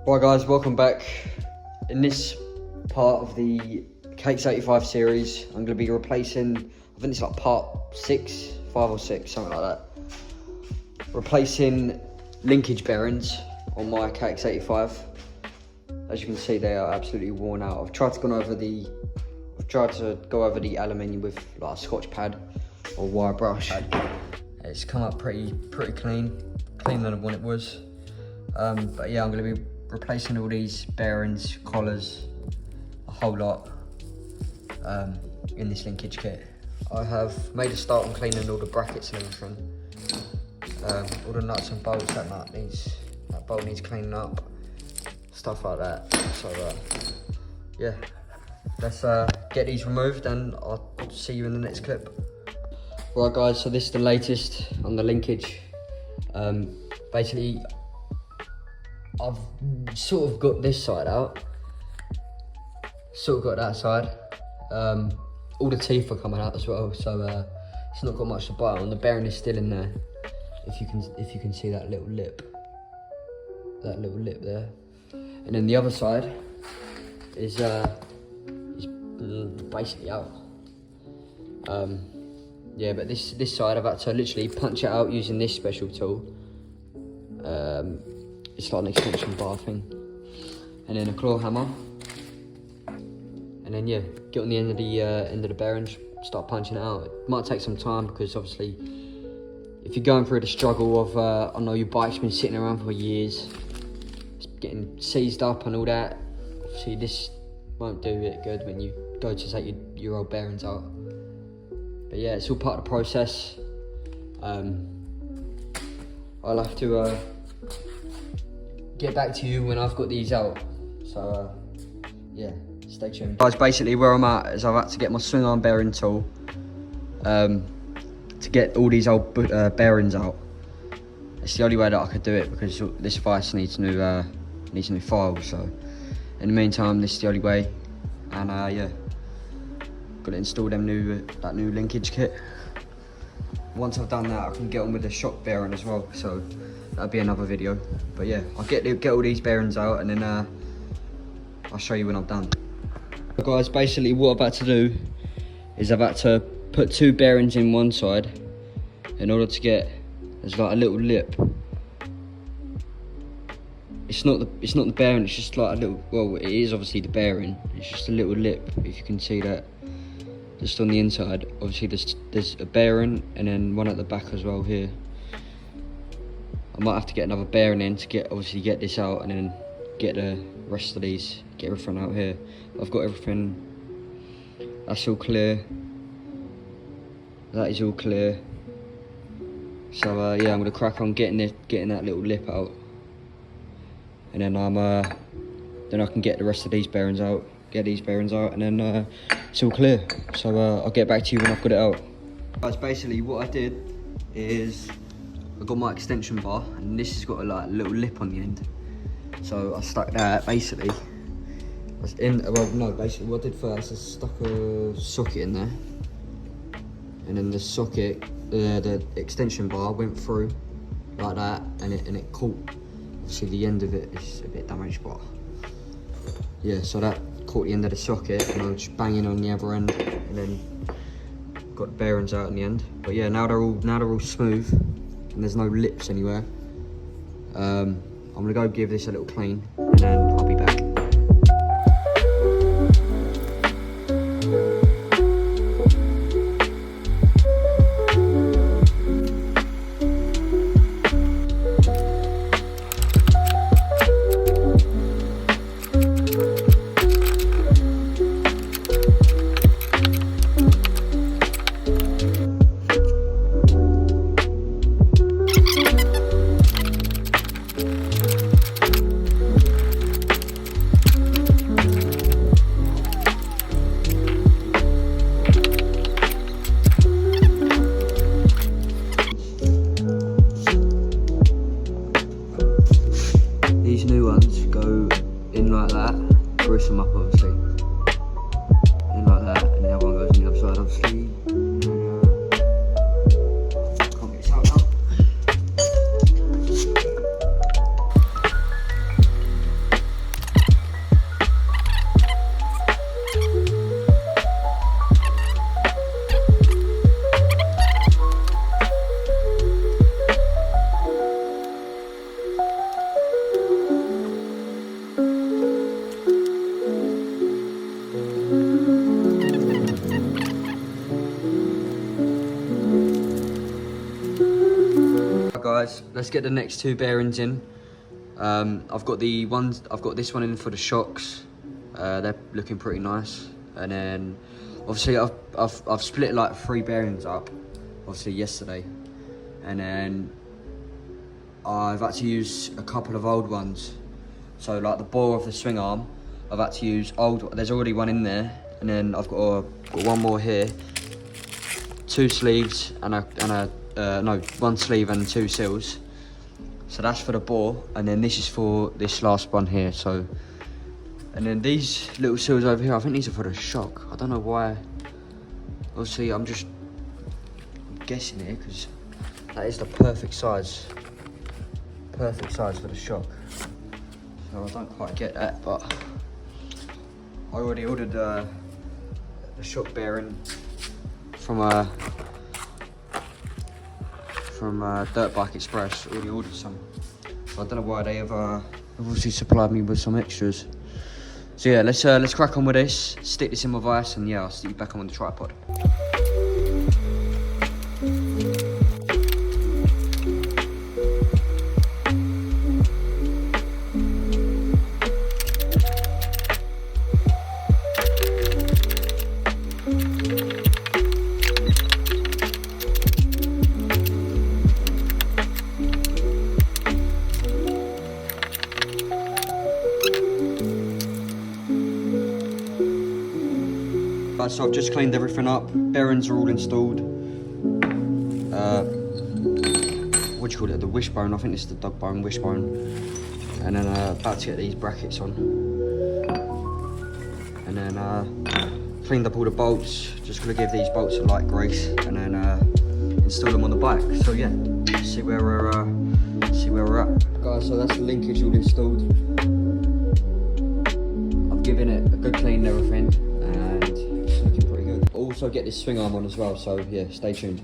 Right guys, welcome back. In this part of the KX85 series, I'm going to be replacing, I think it's like part 6, 5 or 6, something like that. Replacing linkage bearings on my KX85. As you can see, they are absolutely worn out. I've tried to go over the aluminium with like a Scotch pad or wire brush. It's come up pretty cleaner than what it was. But yeah, I'm going to be replacing all these bearings, collars, a whole lot in this linkage kit. I have made a start on cleaning all the brackets and everything. All the nuts and bolts, that bolt needs cleaning up, stuff like that. So yeah, let's get these removed and I'll see you in the next clip. Right guys, so this is the latest on the linkage. Basically, I've sort of got this side out, sort of got that side. All the teeth are coming out as well, so it's not got much to bite on. The bearing is still in there. If you can see that little lip there. And then the other side is basically out. Yeah, but this side I've had to literally punch it out using this special tool. It's like an extension bar thing, and then a claw hammer, and then yeah, get on the end of the bearings, start punching it out. It might take some time because obviously, if you're going through the struggle of, I know your bike's been sitting around for years, it's getting seized up and all that. Obviously, this won't do it good when you go to take your old bearings out. But yeah, it's all part of the process. I'll have to get back to you when I've got these out. So yeah, stay tuned. Guys, basically where I'm at is I've had to get my swing arm bearing tool to get all these old bearings out. It's the only way that I could do it because this vise needs new files. So in the meantime, this is the only way. And yeah, got to install that new linkage kit. Once I've done that, I can get on with the shock bearing as well. So that'll be another video. But yeah, I'll get all these bearings out and then I'll show you when I'm done. So guys, basically what I've had to do is I've had to put 2 bearings in one side in order to get, there's like a little lip. It's not the bearing, it's just like a little, well, it is obviously the bearing. It's just a little lip, if you can see that. Just on the inside, obviously there's a bearing and then one at the back as well here. I might have to get another bearing in to get this out and then get the rest of these, get everything out here. I've got everything, that's all clear. That is all clear. So yeah, I'm gonna crack on getting that little lip out. And then then I can get the rest of these bearings out, get these bearings out, and then it's all clear. So I'll get back to you when I've got it out. Guys, basically what I did is I got my extension bar, and this has got a little lip on the end. So I stuck that basically. Basically what I did first is stuck a socket in there, and then the socket, the extension bar went through like that, and it caught. Obviously the end of it is a bit damaged, but yeah, so that caught the end of the socket, and I was just banging on the other end, and then got the bearings out in the end. But yeah, now they're all smooth, and there's no lips anywhere. I'm gonna go give this a little clean, and then I'll be back. These new ones go in like that, grease them up obviously, in like that, and the other one goes on the other side obviously. Can't get this out now. guys, let's get the next 2 bearings in. I've got this one in for the shocks. They're looking pretty nice. And then obviously I've split like 3 bearings up, obviously yesterday. And then I've had to use a couple of old ones. So like the bore of the swing arm, I've had to use old, there's already one in there. And then I've got one more here. 2 sleeves and no, 1 sleeve and 2 seals. So that's for the bore, and then this is for this last one here. So, and then these little seals over here, I think these are for the shock. I don't know why. Obviously, I'm guessing here because that is the perfect size. Perfect size for the shock. So I don't quite get that, but I already ordered the shock bearing from Dirt Bike Express. Already ordered some. So I don't know why they have obviously supplied me with some extras. So yeah, let's crack on with this. Stick this in my vise, and yeah, I'll stick you back on the tripod. So I've just cleaned everything up. Bearings are all installed. What do you call it? The wishbone. I think this is the dog bone, wishbone. And then about to get these brackets on. And then cleaned up all the bolts. Just gonna give these bolts a light grease and then install them on the bike. So yeah, see where we're at, guys. So that's the linkage all installed. I've given it a good clean and everything. Also get this swing arm on as well, so yeah, stay tuned.